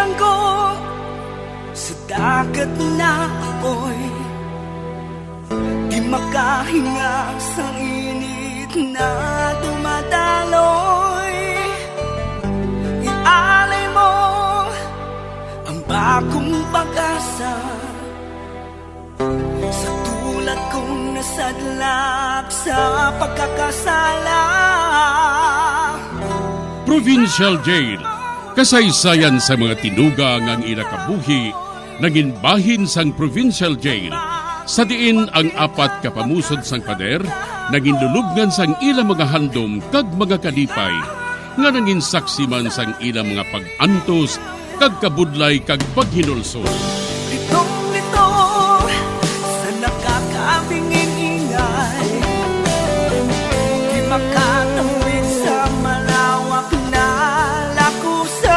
Bilang ko sa dagat na apoy, di makahinga sa init na dumadaloy. Ialay mo ang bagong pag-asa sa tulad kong nasadlak sa pagkakasala. Provincial Jail, kasaysayan sa mga tinugang ang inakabuhi, naging bahin sang Provincial Jail. Sa diin ang apat kapamusod sang pader, naging lulubngan sang ilang mga handom kag mga kalipay, nga naging saksi man sang ilang mga pag-antos, kag kabudlay kag paghinulsol. Litong-lito sa nakakabingin ingay, di makatawid sa malawak na lakusan.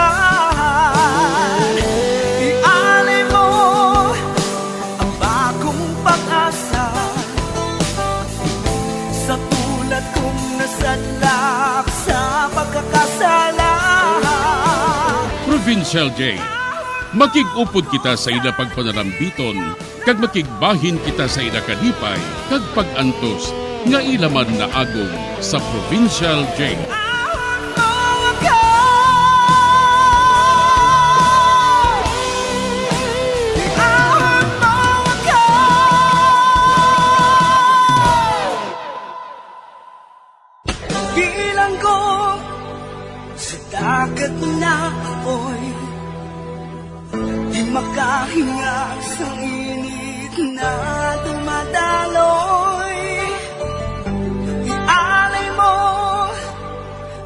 Ialay mo ang bagong pag-asa sa tulad kong nasadlak sa pagkakasala. Provincial Jail, makig-upod kita sa ila pagpanarambiton, kag makigbahin kita sa ila kalipay, kag pag-antos, nga ilaman na agong sa Provincial Jail. Bilang ko sa dagat na apoy, di makahinga sa init na dumadaloy. Ialay mo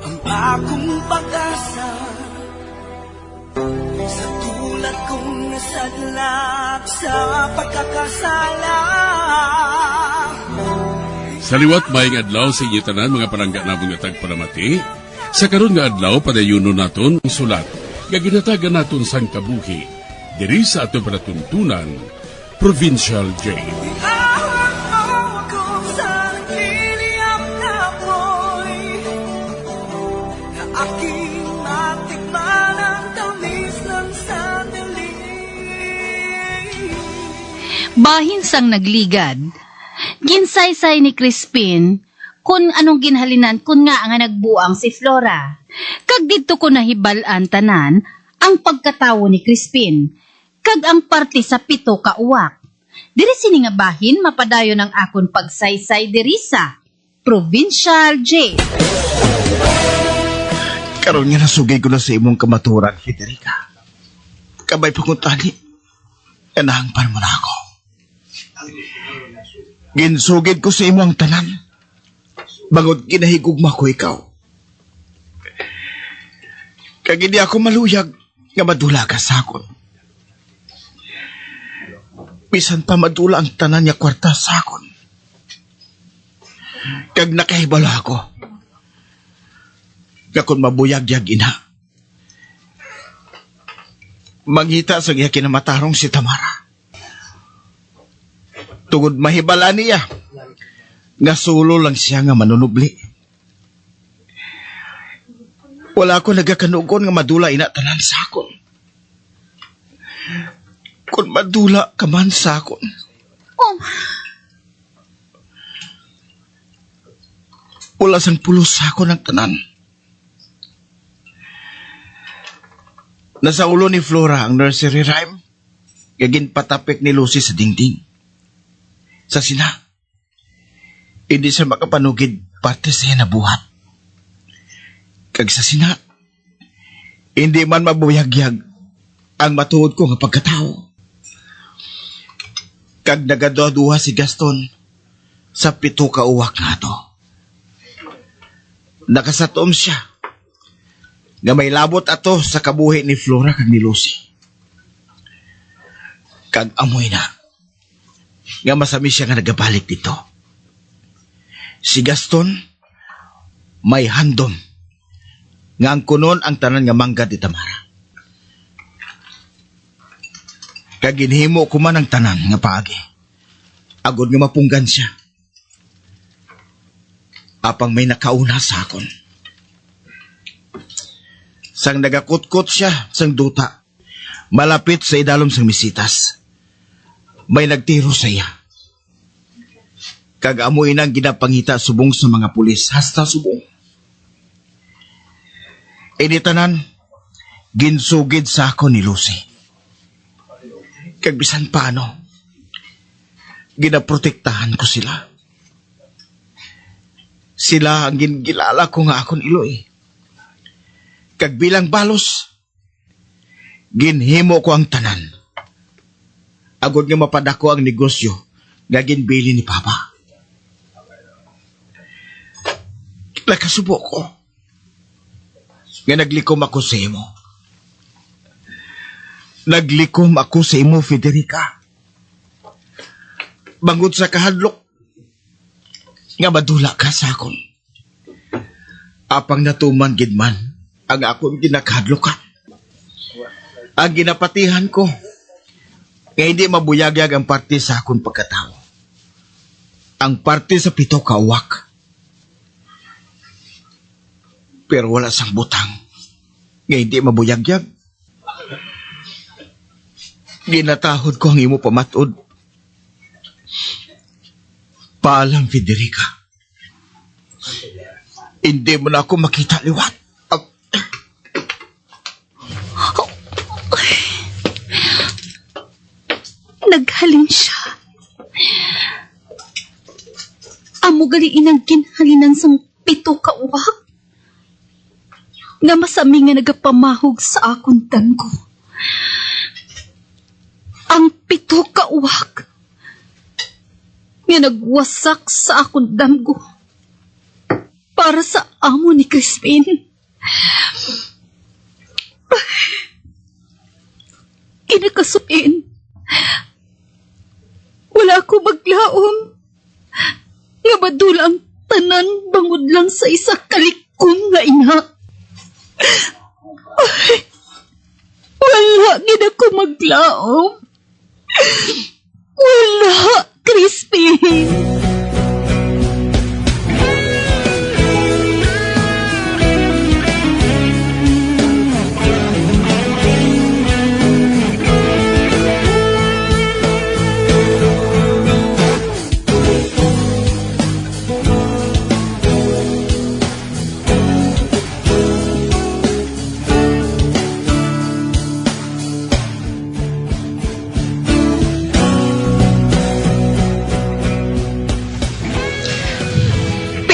ang bagong pag-asa sa tulad kong nasadlak sa pagkakasala. Sa liwat maing adlaw sa inyo tanan mga palangga na mga tagpalamati, sa karon nga adlaw padayuno naton ang sulat, nga ginatagan naton sang kabuhi, diri sa ato panatuntunan, Provincial Jail. Iahon mo ako sa nagliliyap na apoy, na aking matikman ang tamis ng sandali. Bahin sang nagligad, ginsaysay ni Crispin kung anong ginhalinan kun nga nga nagbuang si Flora. Kag dito ko nahibalan tanan ang pagkatawo ni Crispin, kag ang parte sa 7 ka uwak. Diri sini nga bahin mapadayon ang akon pagsaysay diri sa Provincial Jail. Karon nga nasugay ko na sa imong kamaturan, Federica. Kabay pa kong tali, kanahangpan mo na ako. Ginsugid ko sa imong tanan, bangod kinahigugma ko ikaw. Kag hindi ako maluyag nga madula ka sa akon. Bisan pa madula ang tanan niya kwarta sa akon. Kag nakahibalo ako. Kakon mabuyag-yag ina. Mangita sa iya kinamatarong si Tamara. Tungod mahibala niya, nga sulo lang siya nga manunubli. Wala ko nagakanugon nga madula ina tanan sa akon. Kung madula ka man sa akon. Oh, Wala sang pulos sa akon ang tanan. Nasa ulo ni Flora ang nursery rhyme, gagin patapik ni Lucy sa dingding. Sa sina, hindi siya makapanugid parte siya na buhat. Kag sa sina, hindi man mabuyagyag ang matuod ko nga pagkatao. Kag nagaduha si Gaston sa 7 ka uwak nga to. Nakasatom siya nga may labot ato sa kabuhi ni Flora kag ni Lucy. Kag amoy na nga masami siya nga nagabalik dito. Si Gaston may handom nga ang kunon ang tanan nga mangga di Tamara. Kag ginhimo ko man ang tanan nga paagi. Agod nga mapunggan siya. Apang may nakauna sa akon. Sang nagakutkot siya sang duta, Malapit sa idalom sang misitas, may nagtiro sa iya. Kag amoy nang ginapangita subong sa mga pulis, hasta subong. Initanan, ginsugid sa ako ni Lucy. Kag bisan paano, ginaprotektahan ko sila. Sila ang gingilala ko nga akon iloy. Kag bilang balos, ginhimo ko ang tanan. Agod nga mapadako ang negosyo nga ginbili ni Papa. Nakasubo ko nga naglikom ako sa imo. Naglikom ako sa imo, Federica. Bangod sa kahadlok nga madula ka sa akon. Apang natuman gid man ang akong ginakahadlokan. Ang ginapatihan ko nga hindi mabuyagyag ang parte sa akong pagkatao. Ang parte sa 7 ka uwak. Pero wala sang butang nga hindi mabuyagyag. Ginatahod ko ang imo pamatod. Paalam, Federica. Hindi mo na ako makita liwat. Naghalin siya. Amo galiin ang ginhalinan sang 7 ka uwak. Nga masami nga nagapamahog sa akong tangko. Ang 7 ka uwak nga nagwasak sa akong damgo para sa amo ni Crispin. Kinakasuin. Wala ko maglaom nga badula ang tanan bangod lang sa isa kalikom nga ina. Wala gid ako maglaom. Wala, Crispin.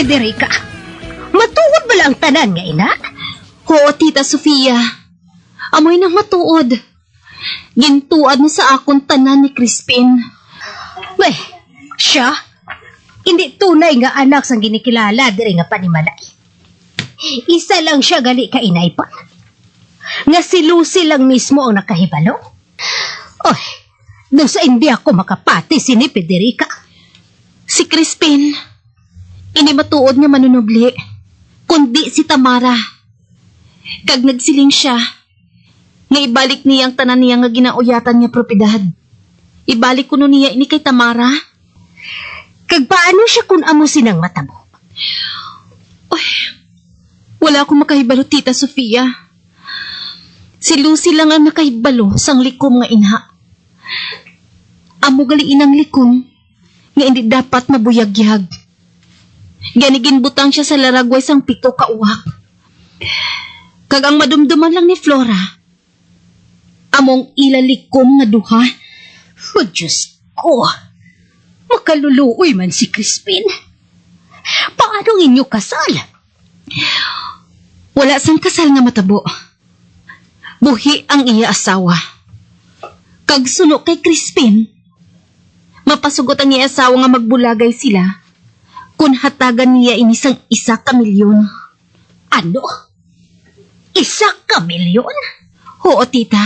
Federica, matuod ba lang tanan nga ina? Oo, Tita Sofia. Amoy nang matuod. Gintuad mo sa akong tanan ni Crispin. Weh, siya? Hindi tunay nga anak sang ginikilala diri nga panimalay. Isa lang siya gali ka inay pa. Nga si Lucy lang mismo ang nakahibalo. Oy, doon sa hindi ako makapati si ni Federica. Si Crispin, hindi matuod nga manunubli, kundi si Tamara. Kag nagsiling siya, nga ibalik niya ang tanan niya nga ginauyatan niya propiedad. Ibalik ko nun niya ini kay Tamara. Kag paano siya kung amo sinang matabo? Uy, wala akong makahibalo, Tita Sofia. Si Lucy lang ang nakahibalo sang likom nga inha. Amo galiin ang likom nga hindi dapat mabuyagyag. Ganigin butang siya sa laragway sang 7 ka uwak. Kag ang madumduman lang ni Flora, among ilalikom nga duha. Oh, Diyos ko! Makaluluoy man si Crispin. Paano inyo kasal? Wala sang kasal nga matabo. Buhi ang iya asawa. Kag suno kay Crispin, mapasugot ang iya asawa nga magbulagay sila kung hatagan niya inisang 1 milyon. Ano? 1 milyon? Oo, tita.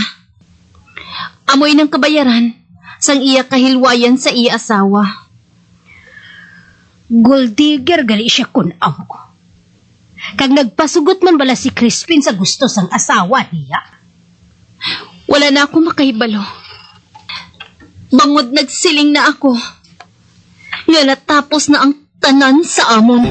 Amoy ng kabayaran sang iya kahilwayan sa iya asawa. Gold digger gali siya kun amo. Kag nagpasugot man bala si Crispin sa gusto sang asawa niya. Wala na ako makahibalo. Bangod nagsiling na ako. Nga natapos na ang tanan sa amon.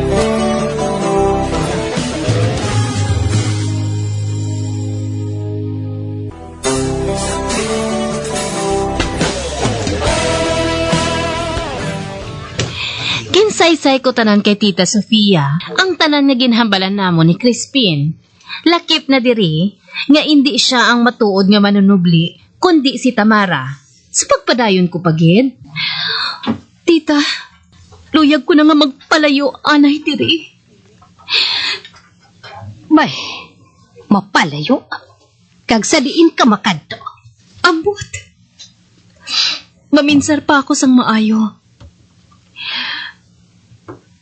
Gisaysay ko tanan kay Tita Sofia, ang tanan nga ginhambalan namo ni Crispin. Lakip na diri, nga hindi siya ang matuod nga manunubli, kundi si Tamara. Sa pagpadayon ko pagid. Tita, luyag ko na nga magpalayo, anay diri. May, mapalayo. Kag sadiin ka makadto. Ambot. Maminsar pa ako sang maayo.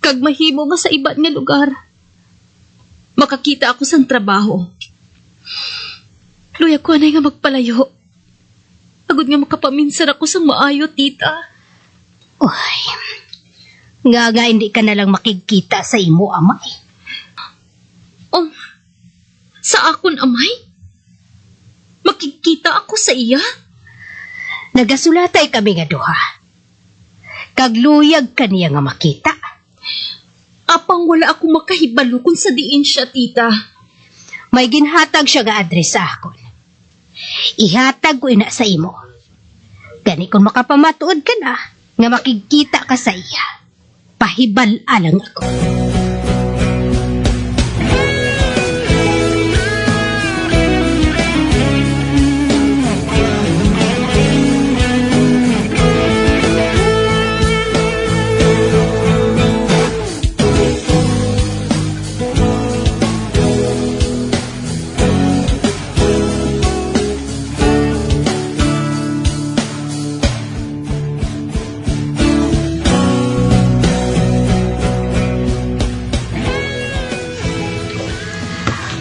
Kag mahimo nga sa iba't nga lugar. Makakita ako sang trabaho. Luyag ko anay nga magpalayo. Agud nga makapaminsar ako sang maayo, tita. Uy, nga hindi ka nalang makikita sa imo, amay. Oh, sa akon amay? Makikita ako sa iya? Nagasulatay kami nga duha. Kag luyag ka niya nga makita. Apang wala akong makahibalo kung sa diin siya, tita. May ginhatag siya nga adres sa akon. Ihatag ko ina sa imo. Gani kung makapamatuod ka na, nga makikita ka sa iya. Pahibal alang ako.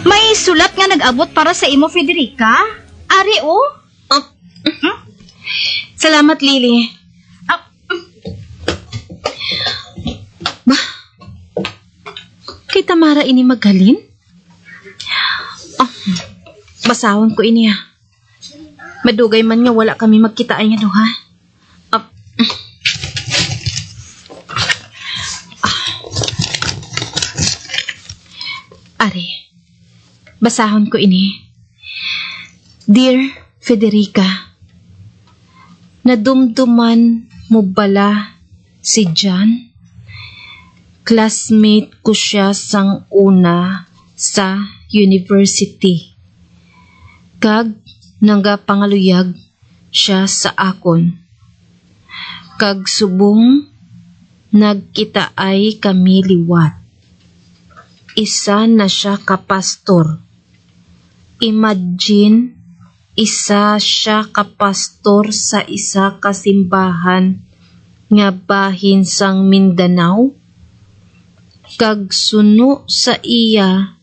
May sulat nga nag-abot para sa imo, Federica. Ari, oh. Salamat, Lily. Ba? Kay Tamara ini maghalin? Basahon ko ini, ha. Madugay man nga wala kami magkitaan nga duha. Ari, basahon ko ini. Dear Federica, nadumduman mo bala si John? Classmate ko siya sang una sa university. Kag nagapangaluyag siya sa akon. Kag subong nagkita ay kami liwat. Isa na siya kapastor. Imagine, isa siya kapastor sa isa kasimbahan nga bahin sang Mindanao. Kag suno sa iya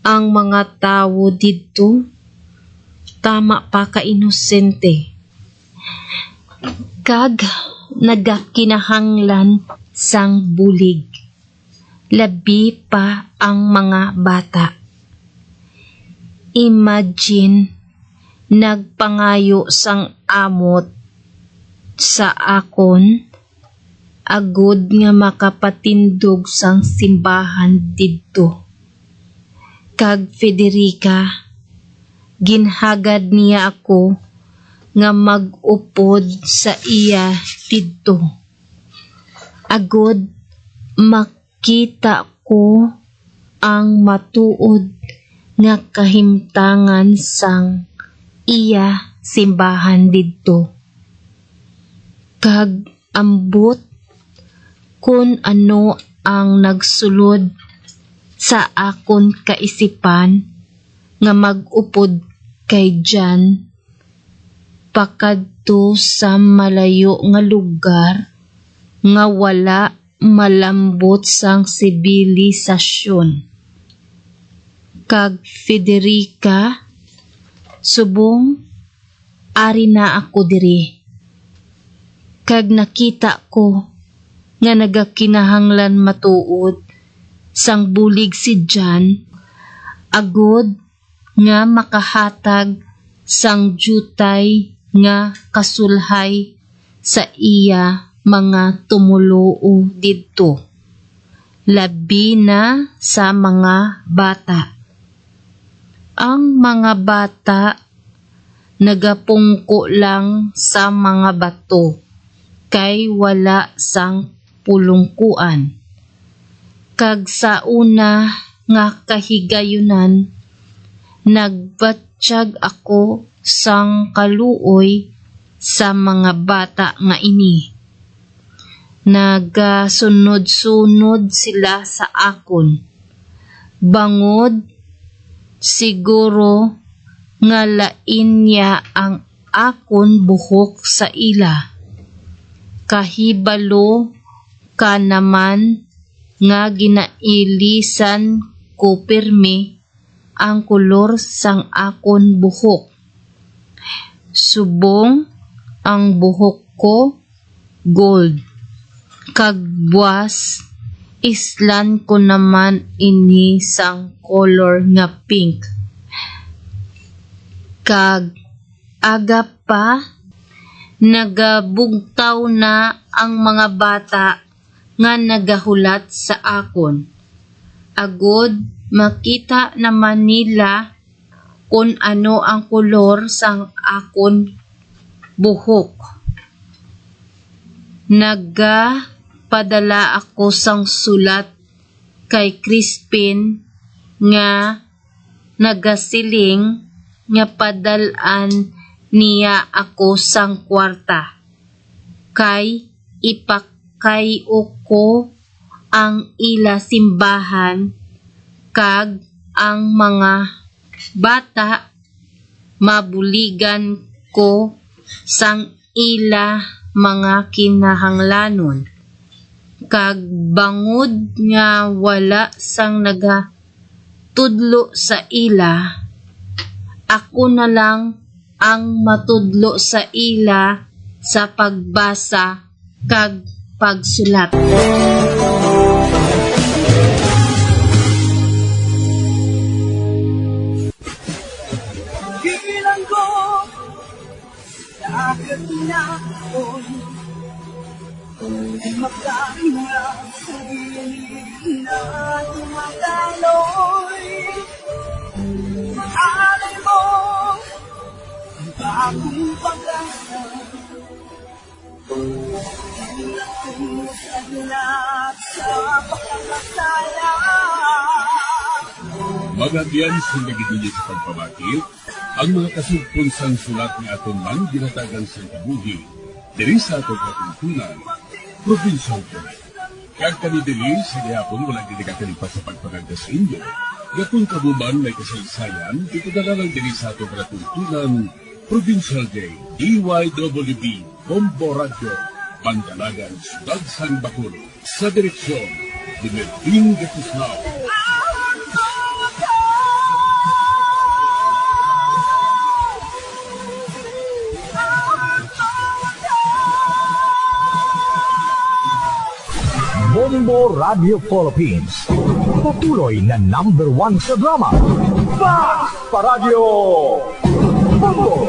ang mga tawo didto, tama pa ka inosente. Kag nagakinahanglan sang bulig, labi pa ang mga bata. Imagine, nagpangayo sang amot sa akon, agud nga makapatindog sang simbahan didto. Kag Federica, ginhagad niya ako nga mag-upod sa iya didto. Agud makita ko ang matuod nga kahimtangan sang iya simbahan didto. Kag ambot kun ano ang nagsulod sa akon kaisipan nga mag-upod kay John pakadto sa malayo nga lugar nga wala malambot sang sibilisasyon. Kag Federica, subong ari na ako diri. Kag nakita ko nga nagakinahanglan matuod sang bulig si John, agud nga makahatag sang jutay nga kasulhay sa iya mga tumuluo didto, labi na sa mga bata. Ang mga bata nagapungko lang sa mga bato kay wala sang pulungkuan. Kag sa una nga kahigayunan, nagbatsyag ako sang kaluoy sa mga bata nga ini. Nagasunod-sunod sila sa akon. Bangod, siguro nga lain niya ang akon buhok sa ila. Kahibalo ka naman nga ginailisan ko pirmi ang kolor sang akon buhok. Subong ang buhok ko gold. Kag buwas, islan ko naman ini sang color nga pink. Kag aga pa, nagabugtaw na ang mga bata nga nagahulat sa akon. Agod makita naman nila kung ano ang kolor sang akon buhok. Nagapadala ako sang sulat kay Crispin nga nagasiling nga padalaan niya ako sang kwarta. Kay ipakayo ko ang ila simbahan kag ang mga bata mabuligan ko sang ila mga kinahanglanon. Kag bangod nga wala sang nagatudlo sa ila, ako na lang ang matudlo sa ila sa pagbasa kag pagsulat. Bilang ko agad na ako'y magkanya sa gilid na tumataloy. Alay mo ang bagong pag-asa, at sa pagkakasala. Magadiyan sa nagiduli sa pagpabakit, ang mga kasugpon sang sulat ni aton man ginatagan sa kabuhi, diri sa atong katuntunan, probinsya ko. Kag kami dili, sa gihapon walang dinikakalipas sa pagpaganda sa inyo. Gatong kabuban may kasaysayan, ito na lang diri sa atong katuntunan, Provincial Day, DYWB, Bombo Radio, Bandalagan, Sudad San Bacolod, sa direksyon ni Melvin Gatislao. Bombo Radio Philippines. Patuloy na #1 sa drama. Fast Paradyo! Bombo